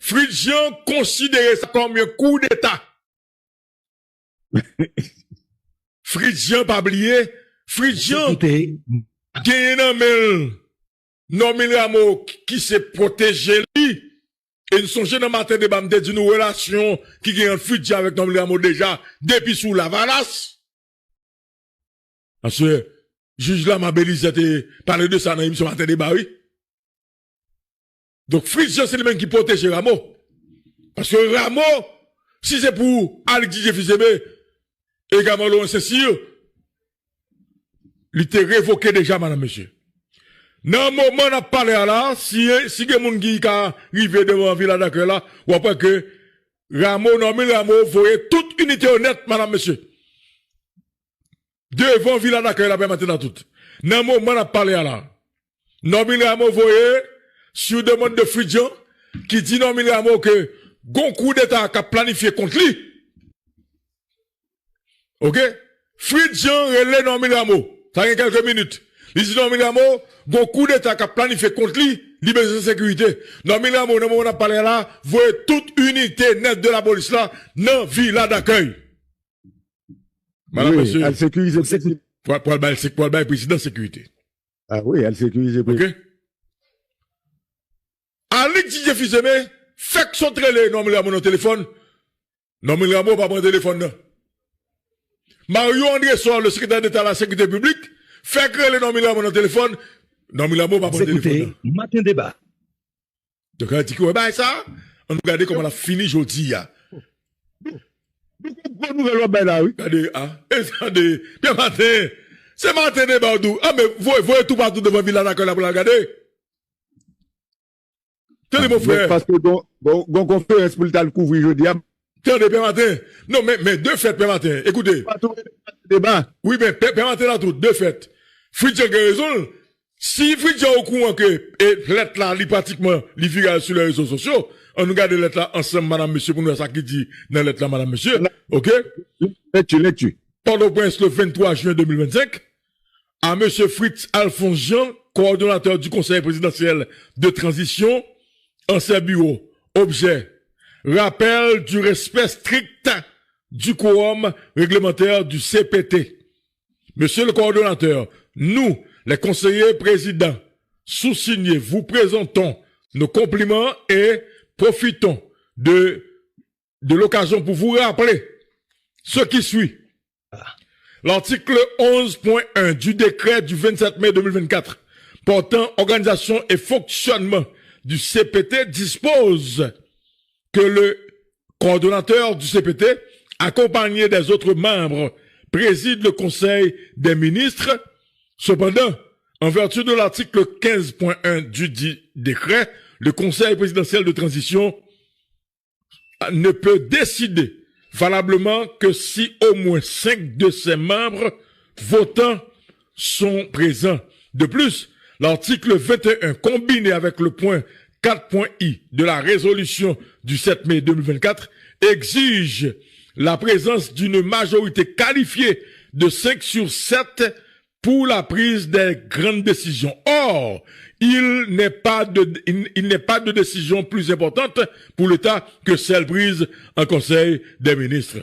Fridjian considérait ça comme un coup d'État. Fridjian, pas oublié, Fridjian, gagne un mail, Normil Rameau, qui s'est protégé lui, et nous sommes dans matin de bam d'une relation qui gagne un Fridjian avec Normil Rameau déjà, depuis sous la valasse. Parce que, juge là, ma belle, était parlé de ça dans l'émission matin de oui. Donc, Fridjian, c'est le même qui protège Rameau. Parce que Rameau, si c'est pour Alex Fizeme, et Gamalo, c'est sûr, il était révoqué déjà, madame, monsieur. Dans le moment, on a parlé là, si quelqu'un qui a arrivé devant la ville d'accueil là, ou après que Rameau, Normil Rameau, voyez toute unité honnête, madame, monsieur. Devant la ville d'accueil là, maintenant tout. Dans le moment, on a parlé là. Normil Rameau, voyez, sur demande de Fridjian, qui dit Normil Rameau que, gon coup d'État a planifié contre lui. Ok? Fridjian relève Normil Rameau. Ça y quelques minutes. Il dit Normil Rameau, gon coup d'État a planifié contre lui, liberté de sécurité. Normil Rameau, dans le moment où on a parlé là, voyez toute unité nette de la police là, dans villa d'accueil. Madame, monsieur. Elle sécurise le président. Pour le président de sécurité. Ah oui, elle sécurise le président. Ok? Alex DJ Fizeme, fait que son trélé, Normil Rameau dans le téléphone. Normil Rameau pas prendre le téléphone, non. Mario André Soir, le secrétaire d'État à la sécurité publique, fait que le Normil Rameau dans le téléphone. Normil Rameau pas prendre le téléphone, non. Matin débat. Donc, on dit que, bah, ça, on regarde comment on a fini aujourd'hui, là. Bonne nouvelle, ben là, oui. Regardez, attendez, bien matin. C'est matin débat, ah, mais voyez tout partout devant Villa d'accord là pour la regarder. Tenez, mon frère. Parce que, bon, conférence pour le couvrir, je dis, Tenez, Père Martin. Non, mais deux fêtes, Père Martin. Écoutez. Débat. Oui, mais Père Martin là tout, deux fêtes. Fridjian a raison. Si Fridjian au courant que, lettre là, pratiquement, il figure sur les réseaux sociaux, on nous garde lettre là ensemble, madame, monsieur, pour nous ça qui dit dans lettre là, madame, monsieur. Ok? Lecture. Port-au-Prince le 23 juin 2025, à monsieur Fritz Alphonse Jean, coordonnateur du conseil présidentiel de transition, ancien bureau, objet, rappel du respect strict du quorum réglementaire du CPT. Monsieur le coordonnateur, nous, les conseillers présidents, sous-signés, vous présentons nos compliments et profitons de l'occasion pour vous rappeler ce qui suit. L'article 11.1 du décret du 27 mai 2024 portant organisation et fonctionnement du CPT dispose que le coordonnateur du CPT, accompagné des autres membres, préside le Conseil des ministres. Cependant, en vertu de l'article 15.1 du dit décret, le Conseil présidentiel de transition ne peut décider valablement que si au moins 5 de ses membres votants sont présents. De plus, l'article 21 combiné avec le point 4.i de la résolution du 7 mai 2024 exige la présence d'une majorité qualifiée de 5 sur 7 pour la prise des grandes décisions. Or, il n'est pas de décision plus importante pour l'État que celle prise en Conseil des ministres.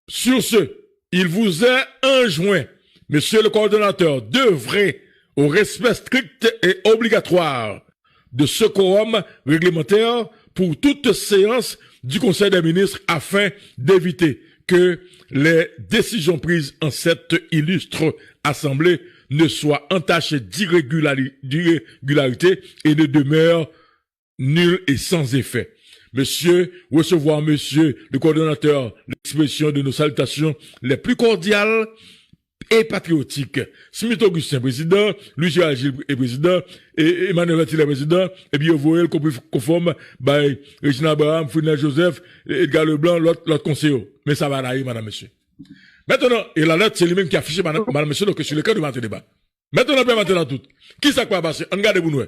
Sur ce, il vous est enjoint, monsieur le coordonnateur, d'œuvrer au respect strict et obligatoire de ce quorum réglementaire pour toute séance du Conseil des ministres afin d'éviter que les décisions prises en cette illustre assemblée ne soient entachées d'irrégularité et ne demeurent nulles et sans effet. Monsieur, recevoir monsieur le coordonnateur, l'expression de nos salutations les plus cordiales et patriotiques. Smith Augustin, président, Louis Gérald Gilles est président, et Emmanuel Vatil est président, et bien, vous voyez le conforme, by Regina Abraham, Fouinel Joseph, Edgar Leblanc, l'autre conseiller. Mais ça va aller, madame, monsieur. Maintenant, et la lettre, c'est lui-même qui a affiché, madame, monsieur, donc, sur le cas de matin débat. Maintenant, bien, maintenant, tout. Qui ça quoi passer? On garde pour nous.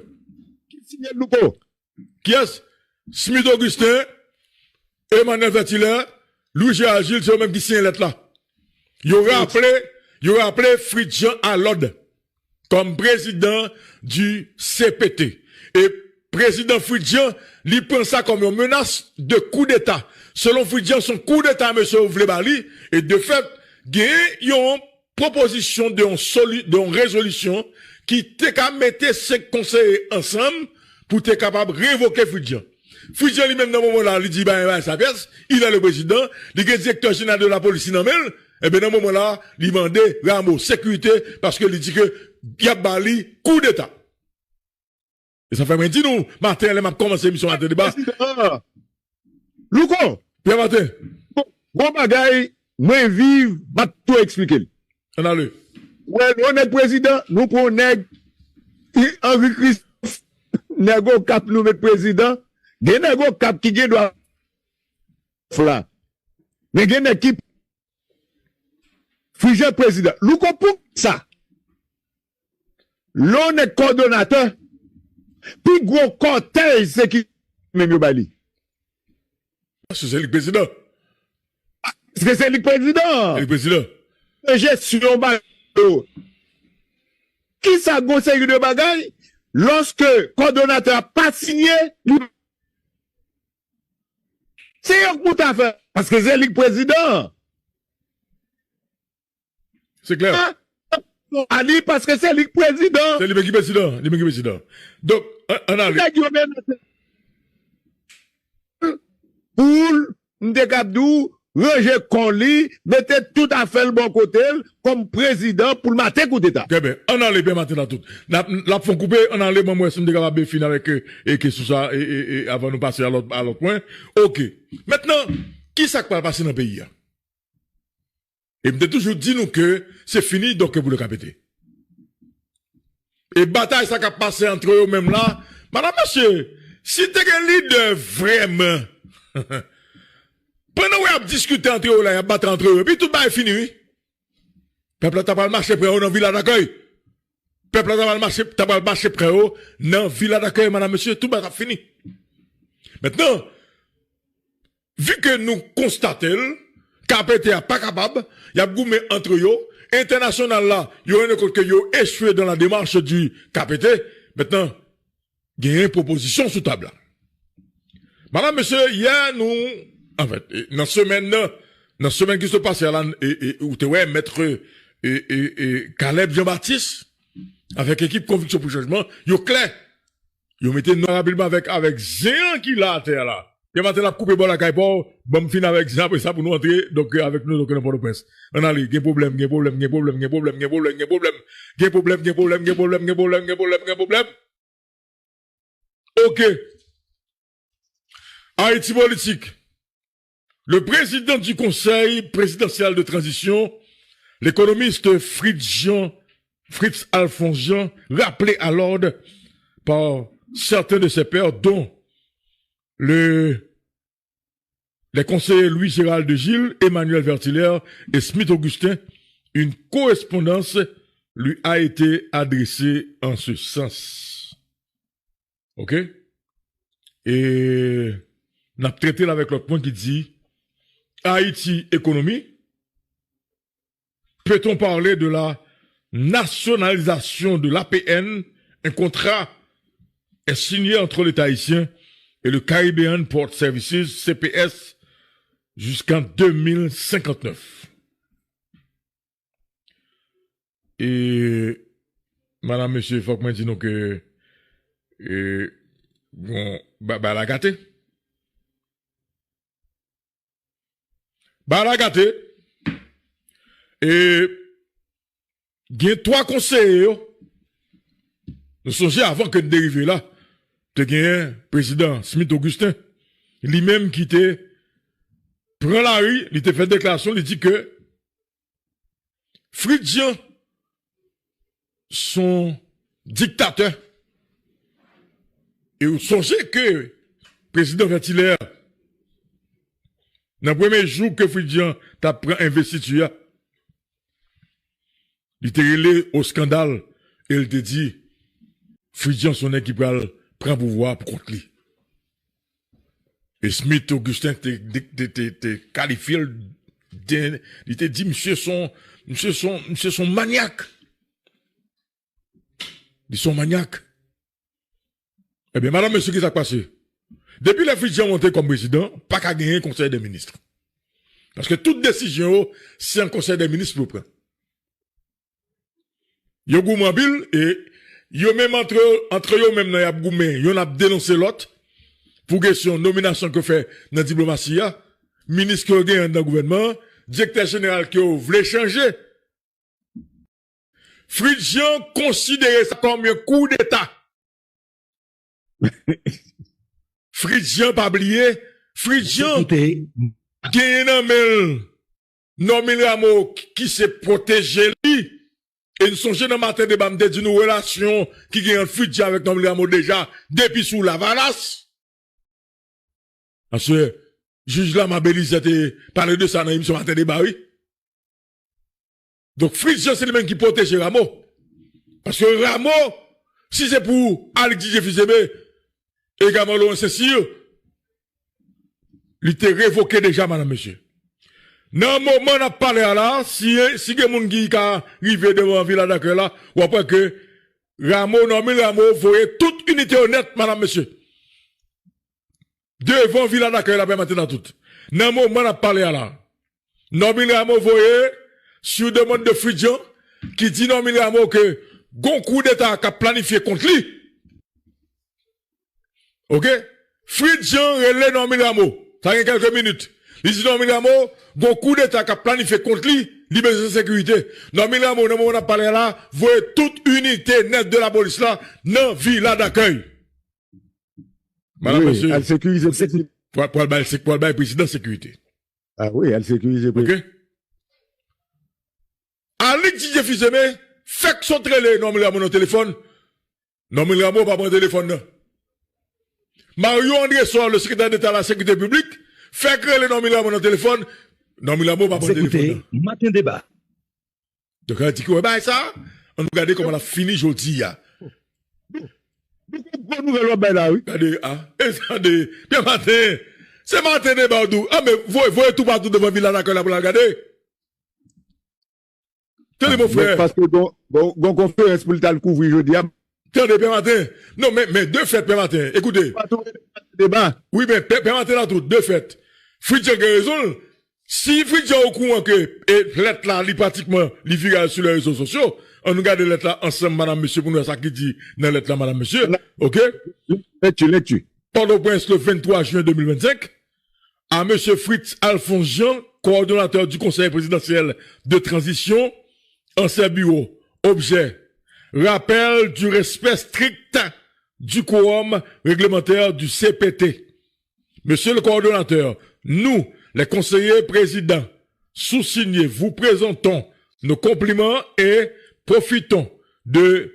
Qui signe le loupo? Qui est-ce? Smith Augustin, Emmanuel Vatil, Louis Gérald Gilles, c'est eux-mêmes qui signent la lettre là. Il aura appelé Fridjian Allod comme président du CPT. Et président Fridjan, il prend ça comme une menace de coup d'État. Selon Fridjan, son coup d'État, monsieur Ouvlebali, et de fait, il y a une proposition de résolution qui te qu'à mettre ces conseillers ensemble pour être capable de révoquer Fridjan. Fridjan lui-même, dans ce moment-là, il dit, sa pièce, il est le président, il est directeur général de la police, il et bien, dans ce moment-là, il demande Rambo sécurité parce qu'il dit que il y a bali coup d'État. Et ça fait maintenant, nous, Martin, elle m'a commencé l'émission à te débat. Louko! Pierre Martin. Bon bagay, moi vive, m'a tout expliqué. On a le. Ouais, nous, on est président, nous prenons nèg, Henri Christophe, négo cap nous mettre président, gen négo cap qui gen doit, là. Mais gen équipe, Fridjan président. Louko pour ça. L'on est coordonnateur, puis gros cortège, c'est qui, même yo bali. C'est le président. C'est le président. Le président. Gestion bateau. Qui ça conseille de bagaille? Lorsque le coordonnateur pas signé, c'est un coup à faire. Parce que c'est le président. C'est clair. Ali, parce que c'est le président. C'est le président. Le président. Donc, on a le. Pour Ndekabdou, Roger Conli, mettez tout à fait le bon côté comme président pour le matin coup d'État. Très bien. On a les bien matin là tout. La font couper, on a les moi si me capable de finir avec et que sous ça et avant de passer à l'autre point. OK. Maintenant, qui ça qui va passer dans le pays? Et me toujours dit nous que c'est fini donc pour le capéter. Et bataille ça qui a passé entre eux même là, madame monsieur, si t'es un leader vraiment pendant qu'on a discuté entre eux, là, il a battu entre eux, puis tout est fini, oui. Peuple t'as pas le marché près, dans villa d'accueil. Peuple t'as pas le marché près, dans villa d'accueil, madame, monsieur, tout est fini. Maintenant, vu que nous constatons, KPT a pas capable, il y a goumé entre eux, international là, il y a un autre que yo échoué dans la démarche du KPT, maintenant, il y a une proposition sous table. Madame, monsieur, hier, nous, en fait, dans la semaine qui se passe là, où tu ouais, maître, Caleb Jean-Baptiste, avec équipe conviction pour changement, yo clair. Yo mettez nous rapidement avec Zéan qui l'a à terre là. Il va la couper bon la caille pour, bon, fin avec Zéan, après ça, pour nous entrer, donc, avec nous, donc, n'importe quoi. On a les, problème. OK. Haïti politique. Le président du Conseil présidentiel de transition, l'économiste Fritz Alphonse Jean, rappelé à l'ordre par certains de ses pairs, dont les conseillers Louis Gérald de Gilles, Emmanuel Vertiller et Smith Augustin, une correspondance lui a été adressée en ce sens. OK? Et on a traité là avec l'autre point qui dit Haïti économie. Peut-on parler de la nationalisation de l'APN? Un contrat est signé entre l'État haïtien et le Caribbean Port Services, CPS, jusqu'en 2059. Et, madame, monsieur, il faut que moi dise que, bon, la gâté. La gâté. Et, il y a 3 conseillers. Nous songeons avant que de dériver là. Tu as président Smith Augustin. Lui-même qui était, prend la rue, il t'a fait déclaration, il dit que, Fridjan, son dictateur. Et vous songez que, président Vertiller, dans le premier jour que Fridjan t'a pris investiture, il t'a relé au scandale et il t'a dit, Fridjan son équipe prend pouvoir pour contre lui. Et Smith Augustin t'a qualifié, il t'a dit, monsieur son maniaque. Ils sont maniaques. Eh bien, madame, monsieur, qui s'est passé? Depuis la Fritz Jean monté comme président, pas qu'à gagner un conseil des ministres. Parce que toute décision, c'est un conseil des ministres pour prendre. Yo goumambil et yo même entre yo même dans yap goumé, yo n'a dénoncé l'autre pour question nomination que fait dans diplomatie, ministre qui gagne dans le gouvernement, directeur général qui voulait changer. Fritz Jean considérait ça comme un coup d'État. Fritz Jean pas oublié, Fritz Jean gagne un nommé Rameau qui s'est protégé lui. Et nous songeons dans le matin de Bamde d'une relation qui gagne un Fritz Jean avec nommé Rameau déjà depuis sous la valasse. Parce que juge là ma belle était parlé de ça dans l'émission matin de oui. Donc Fritz Jean c'est le même qui protège Rameau. Parce que Rameau, si c'est pour Alex DJ Fizeme et Gamalo c'est sûr, il était révoqué déjà, madame, monsieur. Dans le moment où on a parlé là, si quelqu'un qui a arrivé devant la ville d'accueil là, ou après que Rameau, voyait toute unité honnête, madame, monsieur. Devant la ville d'accueil là, maintenant tout. Dans le moment où on a parlé là, Nomi Rameau voyait, sur demande de Fritz Jean, qui dit Nomi Rameau que, gon coup d'État qui a planifié contre lui. Ok? Fritz Jean relève Nomi Rameau. Ça y a quelques minutes. Il dit Nomi Rameau, gon coup d'État qui a planifié contre lui, liberté de sécurité. Nomi Rameau, dans le moment où on a parlé là, voyez toute unité nette de la police là, dans villa d'accueil. Madame, oui, monsieur. Elle sécurise sécurité. Pour le bail président sécurité. Ah oui, elle sécurise. Ok? Alex DJ Fizeme, fait que son trélé, Nomi Rameau dans téléphone. Nomi Rameau pas prendre téléphone, non. Mario André Soir, le secrétaire d'État à la sécurité publique, fait créer le Nomi Rameau dans le téléphone. Nomi Rameau pas prendre téléphone. Matin débat. Donc, on dit que, bah, ça, on regarde comment on a fini aujourd'hui, Bonne nouvelle, ben là, oui. Regardez, attendez, bien matin. C'est matin débat, ah, mais voyez tout partout devant Villa d'accueil là pour la regarder. Tenez, mon frère. Parce que, bon, conférence pour le couvrir, je dis, Attendez, Père Martin. Non, mais deux fêtes, Père Martin. Écoutez. Débat. Oui, mais Père Martin là tout, deux fêtes. Fritz a raison. Si Fritz a au courant que, lettre là, pratiquement, vire sur les réseaux sociaux, on nous garde lettre là ensemble, madame, monsieur, pour nous, ça qui dit dans lettre là, madame, monsieur. Ok? Lettre. Port-au-Prince le 23 juin 2025, à monsieur Fritz Alphonse Jean, coordonnateur du conseil présidentiel de transition, ancien bureau, objet, rappel du respect strict du quorum réglementaire du CPT. Monsieur le coordonnateur, nous, les conseillers présidents, sous-signés, vous présentons nos compliments et profitons de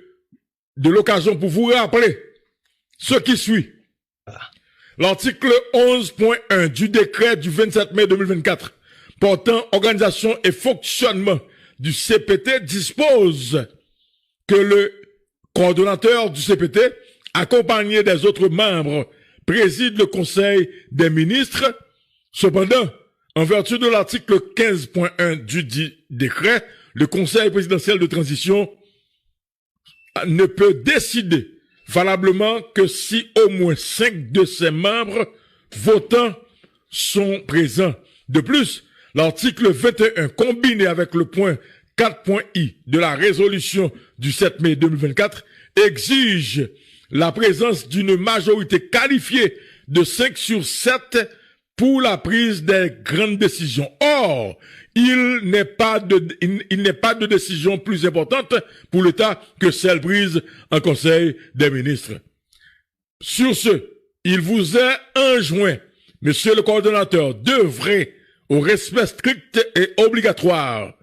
l'occasion pour vous rappeler ce qui suit. L'article 11.1 du décret du 27 mai 2024 portant organisation et fonctionnement du CPT dispose que le coordonnateur du CPT, accompagné des autres membres, préside le Conseil des ministres. Cependant, en vertu de l'article 15.1 du dit décret, le Conseil présidentiel de transition ne peut décider valablement que si au moins 5 de ses membres votants sont présents. De plus, l'article 21 combiné avec le point 4.i de la résolution du 7 mai 2024 exige la présence d'une majorité qualifiée de 5 sur 7 pour la prise des grandes décisions. Or, il n'est pas de décision plus importante pour l'État que celle prise en Conseil des ministres. Sur ce, il vous est enjoint, monsieur le coordonnateur, d'œuvrer au respect strict et obligatoire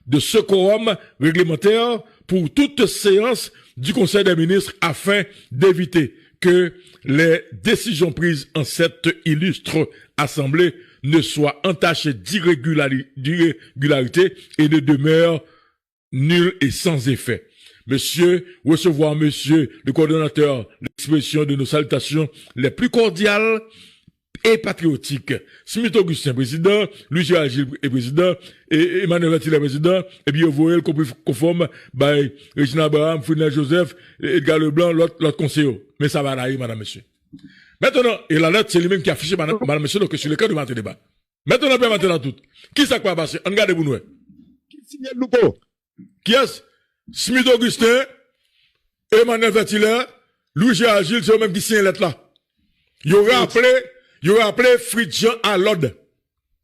de ce quorum réglementaire pour toute séance du Conseil des ministres afin d'éviter que les décisions prises en cette illustre assemblée ne soient entachées d'irrégularité et ne demeurent nulles et sans effet. Monsieur, recevoir monsieur le coordonnateur l'expression de nos salutations les plus cordiales et patriotique. Smith Augustin, président, Louis Gérald Gilles est président, et Emmanuel Vertier président, et puis Voyel conforme, by Regina Abraham, Fouinel Joseph, Edgar Leblanc, l'autre conseiller. Mais ça va aller, madame, monsieur. Maintenant, et la lettre, c'est lui-même qui a affiché, madame, monsieur, donc sur le cas de matin débat. Maintenant, on peut maintenant tout. Qui ça quoi passer? On garde pour nous. Qui signe le loupo? Qui est-ce? Smith Augustin, Emmanuel Vertier, Louis Gérald Gilles, c'est eux-mêmes qui signent la lettre là. Il aurait appelé Fritz Jean Allode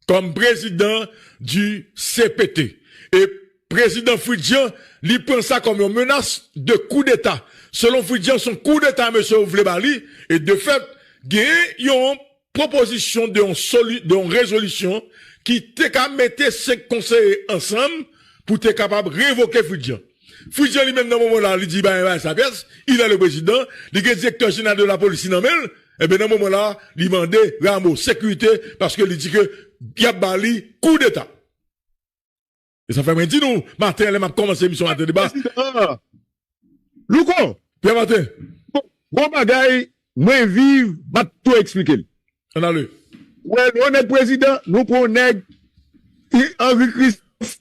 comme président du CPT. Et président Fritz Jean, il prend ça comme une menace de coup d'État. Selon Fritz Jean, son coup d'État, monsieur Ouvlebali, et de fait, il y a une proposition de résolution qui te qu'à mettre ces conseillers ensemble pour être capable de révoquer Fritz Jean. Fritz Jean lui-même, dans ce moment-là, il dit, sa pièce, il est le président, il est directeur général de la police, et bien, dans ce moment-là, il demandait Rameau sécurité parce qu'il dit que y a bali coup d'État. Et ça fait maintenant, nous, Martin, elle m'a commencé l'émission à débat. Louko! Pierre Martin. Bon bagay, moi vive, m'a tout expliqué. On a le. Ouais, on est président, nous prenons nèg, Henri Christophe,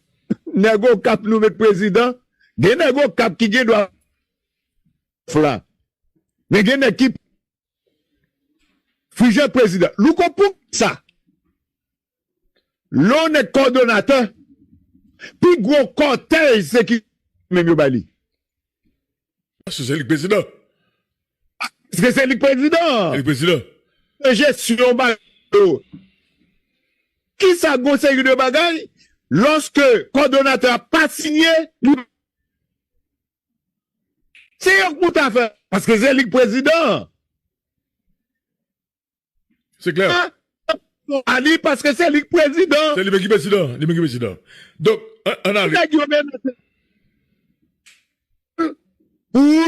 négo cap nous mettre président, gen négo cap qui gen doit, là. Mais gen équipe, Fugé président. Louko pour ça. L'on est coordonnateur. Puis gros cortège, c'est qui même yo bali. C'est le président. Parce que c'est le président. Le président. Gestion bateau. Qui ça conseille de bagaille? Lorsque coordonnateur n'a pas signé, c'est un coup à faire. Parce que c'est le président. C'est clair. Ali, parce que c'est le président. C'est le président. Le président. Donc, on a pour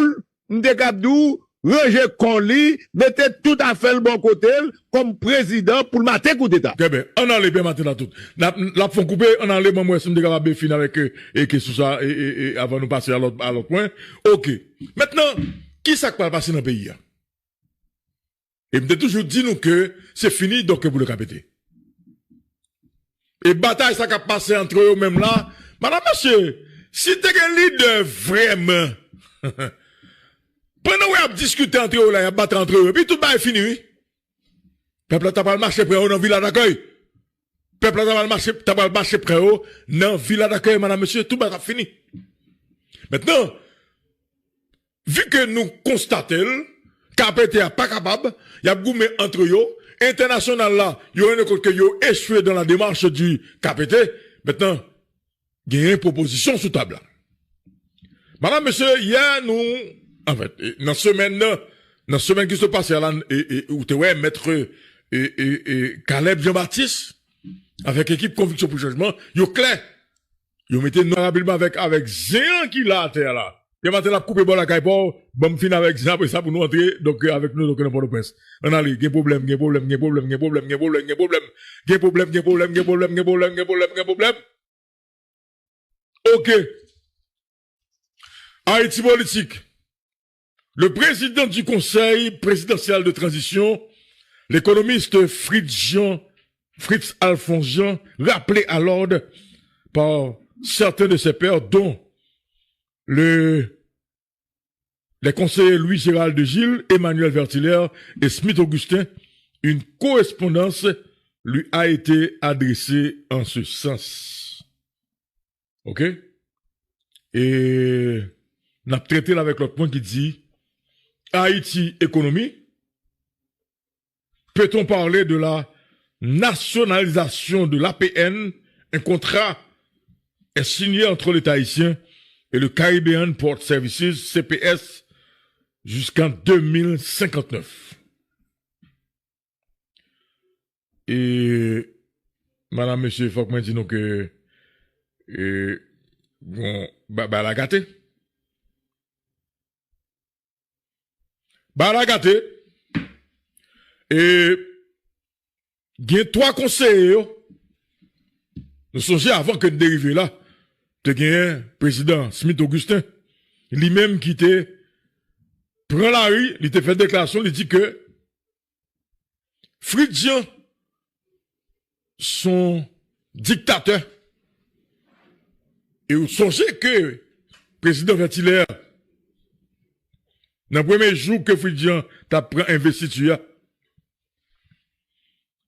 Ndekabdou, Roger Conli, mettait tout à fait le bon côté comme président pour le matin coup d'État. Très bien. On a les bien matin dans tout. La font couper, on a les moments où on est capable finir avec eux et que sous ça, et avant de passer à l'autre point. Ok. Maintenant, qui ça va passer dans le pays? Et me toujours dit nous que c'est fini, donc vous le capétez. Et bataille ça qui a passé entre eux même là, madame, monsieur, si t'es un leader vraiment, pendant qu'on a discuté entre eux là, il y a battu entre eux, puis tout est fini, oui. Peuple t'as pas le marché près eux dans villa d'accueil. Peuple t'as pas le marché près eux dans villa d'accueil, madame, monsieur, tout est fini. Maintenant, vu que nous constatons, KPT a pas capable, il y a goumé entre eux, international là, il y a un que yo échoué dans la démarche du KPT, maintenant, il y a une proposition sous table. Madame, monsieur, hier, nous, en fait, dans la semaine qui se passe, où tu vois, maître, Caleb Jean-Baptiste, avec équipe Conviction pour Changement, yo clair. Yo mettez nous rapidement avec Zéan qui l'a à terre là. Et maintenant, la coupe bon la caille pour, bon, fin avec Zéan, après ça, pour nous entrer, donc, avec nous, donc, dans le prince. On a les, problème. Ok. Haïti politique. Le président du conseil présidentiel de transition, l'économiste Fritz Alphonse Jean, rappelé à l'ordre par certains de ses pairs, dont les conseillers Louis Gérald de Gilles, Emmanuel Vertier et Smith Augustin, une correspondance lui a été adressée en ce sens. Ok? Et on a traité avec l'autre point qui dit Haïti économie. Peut-on parler de la nationalisation de l'APN? Un contrat est signé entre l'État haïtien et le Caribbean Port Services, CPS, jusqu'en 2059. Et, madame, monsieur, il faut que moi dise que, bon, la gâté. La gâté. Et, il y a 3 conseillers, nous songeons avant que de dériver là, de gagner président Smith Augustin, lui-même qui était, prend la rue, il était fait déclaration, il dit que, Fridjian sont dictateurs. Et vous songez que président Vertilaire, dans le premier jour que Fridjian t'a pris investiture,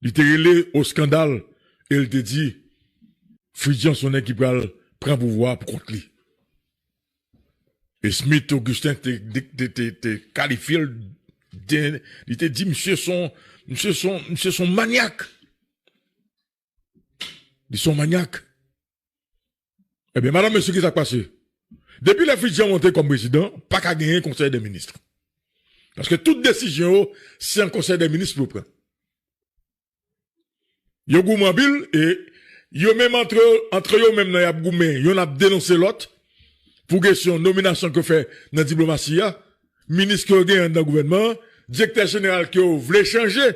il était relé au scandale et il te dit, Fridjian son équipe prend pouvoir pour contre lui. Et Smith Augustin te qualifié, il te dit, monsieur son maniaque. Ils sont maniaques. Eh bien, madame, monsieur, qu'est-ce qui s'est passé? Depuis la Fridjian monté comme président, pas qu'à gagner un conseil des ministres. Parce que toute décision, c'est un conseil des ministres pour prendre. Yo goumabil et yo même entre yo même dans y a goumé, yo n'a dénoncé l'autre pour question nomination que fait dans diplomatie, ministre qui gagne dans le gouvernement, directeur général qui voulait changer